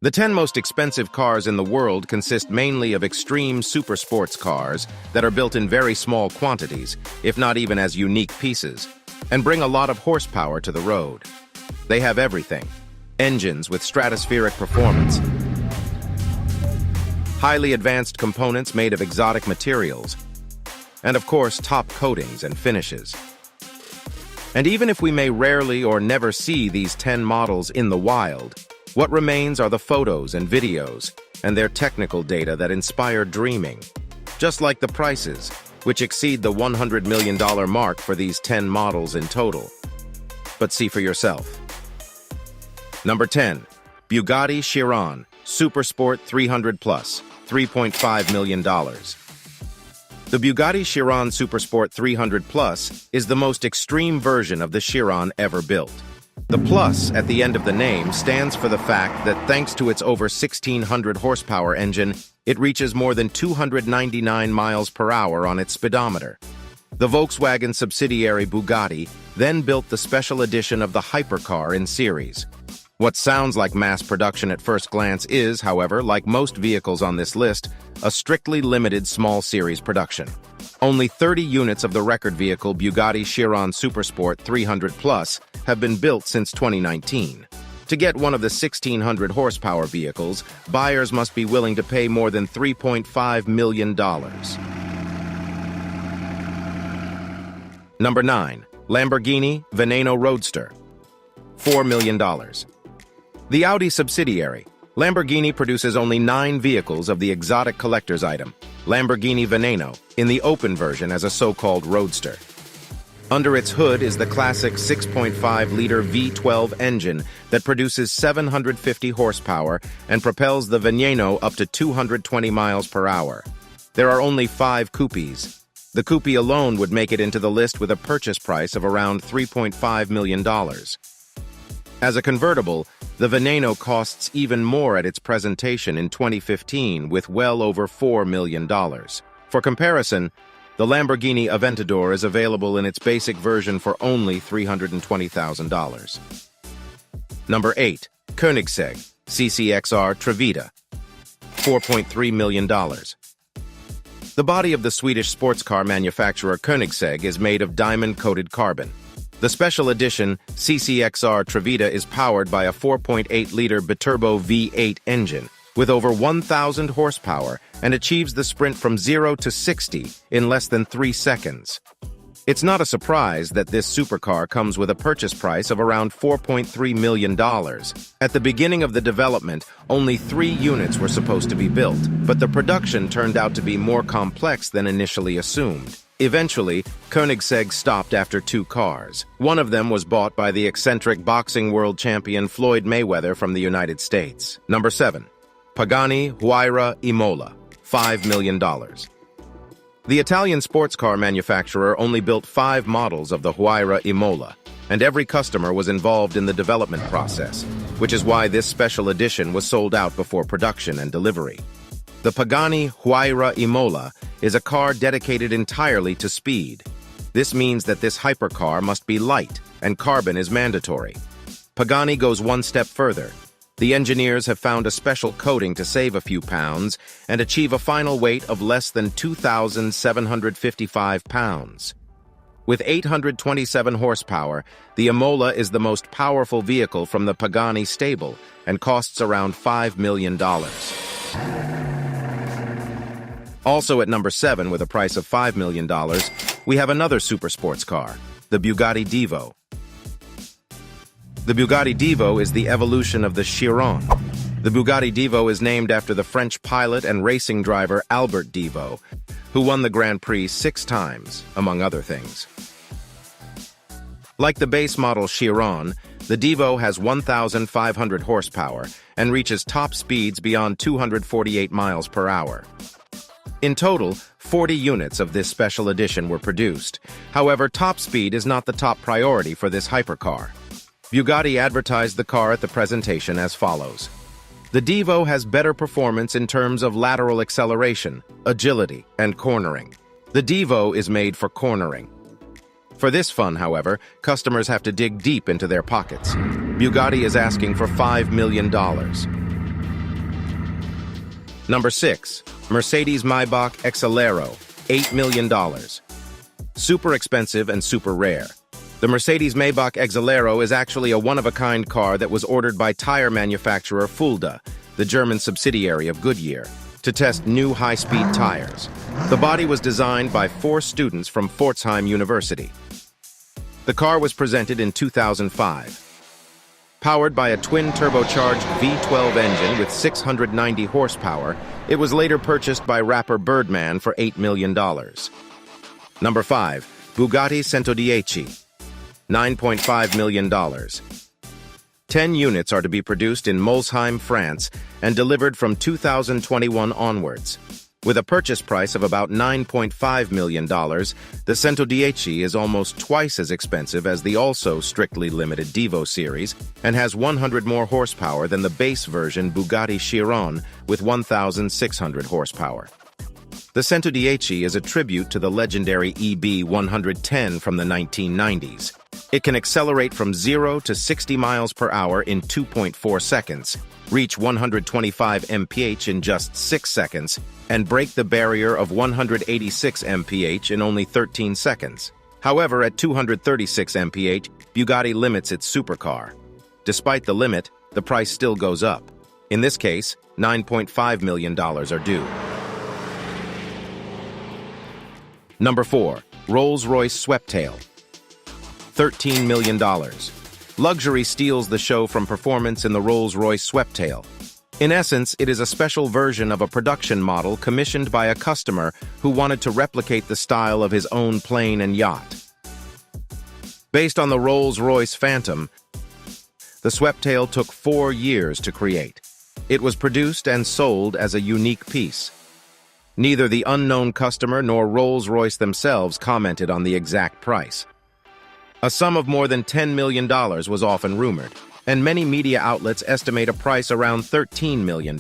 The 10 most expensive cars in the world consist mainly of extreme super sports cars that are built in very small quantities, if not even as unique pieces, and bring a lot of horsepower to the road. They have everything: engines with stratospheric performance, highly advanced components made of exotic materials, and of course, top coatings and finishes. And even if we may rarely or never see these 10 models in the wild, what remains are the photos and videos and their technical data that inspire dreaming, just like the prices, which exceed the $100 million mark for these 10 models in total. But see for yourself. Number 10. Bugatti Chiron Supersport 300 Plus, $3.5 million. The Bugatti Chiron Supersport 300 Plus is the most extreme version of the Chiron ever built. The plus at the end of the name stands for the fact that thanks to its over 1,600 horsepower engine, it reaches more than 299 miles per hour on its speedometer. The Volkswagen subsidiary Bugatti then built the special edition of the hypercar in series. What sounds like mass production at first glance is, however, like most vehicles on this list, a strictly limited small series production. Only 30 units of the record vehicle Bugatti Chiron Supersport 300 Plus have been built since 2019. To get one of the 1,600 horsepower vehicles, buyers must be willing to pay more than $3.5 million. Number 9. Lamborghini Veneno Roadster, $4 million. The Audi subsidiary, Lamborghini produces only 9 vehicles of the exotic collector's item, Lamborghini Veneno, in the open version as a so-called roadster. Under its hood is the classic 6.5-liter V12 engine that produces 750 horsepower and propels the Veneno up to 220 miles per hour. There are only 5 coupes. The coupe alone would make it into the list with a purchase price of around $3.5 million. As a convertible, the Veneno costs even more at its presentation in 2015 with well over $4 million. For comparison, the Lamborghini Aventador is available in its basic version for only $320,000. Number 8. Koenigsegg CCXR Trevita, $4.3 million. The body of the Swedish sports car manufacturer Koenigsegg is made of diamond-coated carbon. The special edition CCXR Trevita is powered by a 4.8-liter biturbo V8 engine with over 1,000 horsepower and achieves the sprint from 0 to 60 in less than 3 seconds. It's not a surprise that this supercar comes with a purchase price of around $4.3 million. At the beginning of the development, only 3 units were supposed to be built, but the production turned out to be more complex than initially assumed. Eventually, Koenigsegg stopped after 2 cars. One of them was bought by the eccentric boxing world champion Floyd Mayweather from the United States. Number 7. Pagani Huayra Imola, $5 million. The Italian sports car manufacturer only built 5 models of the Huayra Imola, and every customer was involved in the development process, which is why this special edition was sold out before production and delivery. The Pagani Huayra Imola is a car dedicated entirely to speed. This means that this hypercar must be light, and carbon is mandatory. Pagani goes one step further. The engineers have found a special coating to save a few pounds and achieve a final weight of less than 2,755 pounds. With 827 horsepower, the Imola is the most powerful vehicle from the Pagani stable and costs around $5 million. Also at number 7, with a price of $5 million, we have another super sports car, the Bugatti Divo. The Bugatti Divo is the evolution of the Chiron. The Bugatti Divo is named after the French pilot and racing driver Albert Divo, who won the Grand Prix 6 times, among other things. Like the base model Chiron, the Divo has 1,500 horsepower and reaches top speeds beyond 248 miles per hour. In total, 40 units of this special edition were produced. However, top speed is not the top priority for this hypercar. Bugatti advertised the car at the presentation as follows. The Divo has better performance in terms of lateral acceleration, agility, and cornering. The Divo is made for cornering. For this fun, however, customers have to dig deep into their pockets. Bugatti is asking for $5 million. Number 6. Mercedes-Maybach Exelero, $8 million. Super expensive and super rare. The Mercedes-Maybach Exelero is actually a one-of-a-kind car that was ordered by tire manufacturer Fulda, the German subsidiary of Goodyear, to test new high-speed tires. The body was designed by 4 students from Pforzheim University. The car was presented in 2005. Powered by a twin-turbocharged V12 engine with 690 horsepower, it was later purchased by rapper Birdman for $8 million. Number 5. Bugatti 110, $9.5 million. 10 units are to be produced in Molsheim, France, and delivered from 2021 onwards. With a purchase price of about $9.5 million, the 110 is almost twice as expensive as the also strictly limited Devo series and has 100 more horsepower than the base version Bugatti Chiron with 1,600 horsepower. The 110 is a tribute to the legendary EB 110 from the 1990s. It can accelerate from 0 to 60 miles per hour in 2.4 seconds, reach 125 mph in just 6 seconds, and break the barrier of 186 mph in only 13 seconds. However, at 236 mph, Bugatti limits its supercar. Despite the limit, the price still goes up. In this case, $9.5 million are due. Number 4. Rolls-Royce Sweptail, $13 million. Luxury steals the show from performance in the Rolls-Royce Sweptail. In essence, it is a special version of a production model commissioned by a customer who wanted to replicate the style of his own plane and yacht. Based on the Rolls-Royce Phantom, the Sweptail took 4 years to create. It was produced and sold as a unique piece. Neither the unknown customer nor Rolls-Royce themselves commented on the exact price. A sum of more than $10 million was often rumored, and many media outlets estimate a price around $13 million.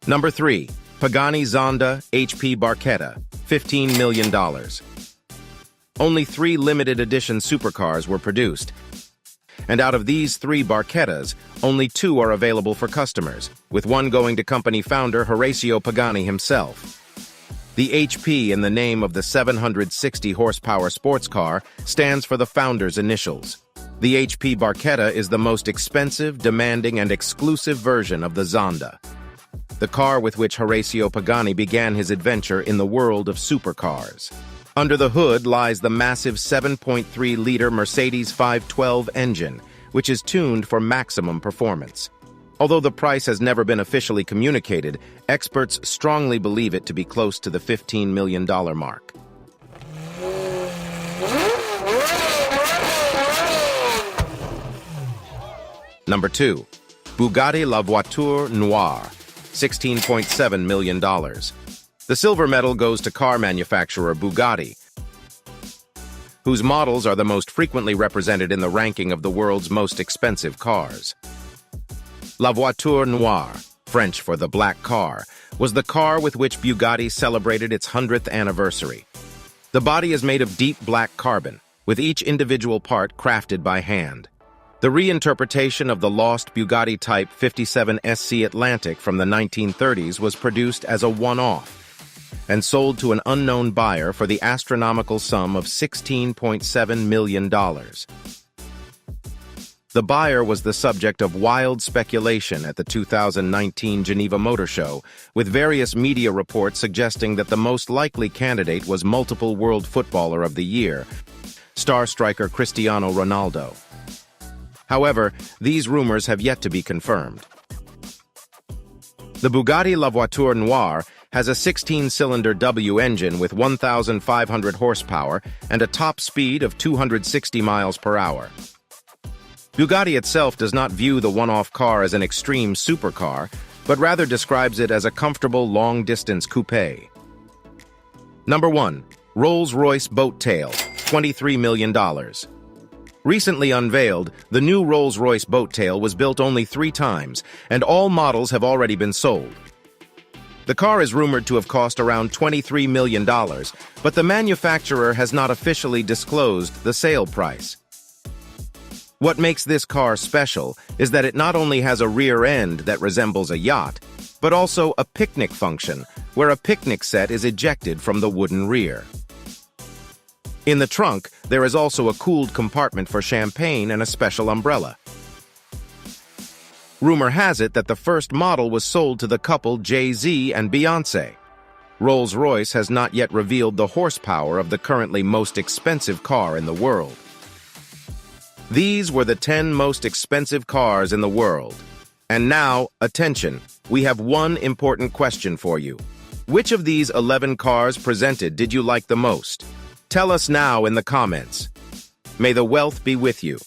Number 3. Pagani Zonda HP Barchetta, $15 million. Only 3 limited edition supercars were produced, and out of these 3 Barchettas, only 2 are available for customers, with one going to company founder Horacio Pagani himself. The HP in the name of the 760 horsepower sports car stands for the founder's initials. The HP Barchetta is the most expensive, demanding, and exclusive version of the Zonda, the car with which Horacio Pagani began his adventure in the world of supercars. Under the hood lies the massive 7.3-liter Mercedes 512 engine, which is tuned for maximum performance. Although the price has never been officially communicated, experts strongly believe it to be close to the $15 million mark. Number 2. Bugatti La Voiture Noire, $16.7 million. The silver medal goes to car manufacturer Bugatti, whose models are the most frequently represented in the ranking of the world's most expensive cars. La Voiture Noire, French for the black car, was the car with which Bugatti celebrated its 100th anniversary. The body is made of deep black carbon, with each individual part crafted by hand. The reinterpretation of the lost Bugatti Type 57 SC Atlantic from the 1930s was produced as a one-off and sold to an unknown buyer for the astronomical sum of $16.7 million. The buyer was the subject of wild speculation at the 2019 Geneva Motor Show, with various media reports suggesting that the most likely candidate was multiple World Footballer of the Year, star striker Cristiano Ronaldo. However, these rumors have yet to be confirmed. The Bugatti La Voiture Noire has a 16-cylinder W engine with 1,500 horsepower and a top speed of 260 miles per hour. Bugatti itself does not view the one-off car as an extreme supercar, but rather describes it as a comfortable long-distance coupe. Number 1. Rolls-Royce Boat Tail, $23 million. Recently unveiled, the new Rolls-Royce Boat Tail was built only 3 times, and all models have already been sold. The car is rumored to have cost around $23 million, but the manufacturer has not officially disclosed the sale price. What makes this car special is that it not only has a rear end that resembles a yacht, but also a picnic function, where a picnic set is ejected from the wooden rear. In the trunk, there is also a cooled compartment for champagne and a special umbrella. Rumor has it that the first model was sold to the couple Jay-Z and Beyoncé. Rolls-Royce has not yet revealed the horsepower of the currently most expensive car in the world. These were the 10 most expensive cars in the world. And now, attention, we have one important question for you. Which of these 11 cars presented did you like the most? Tell us now in the comments. May the wealth be with you.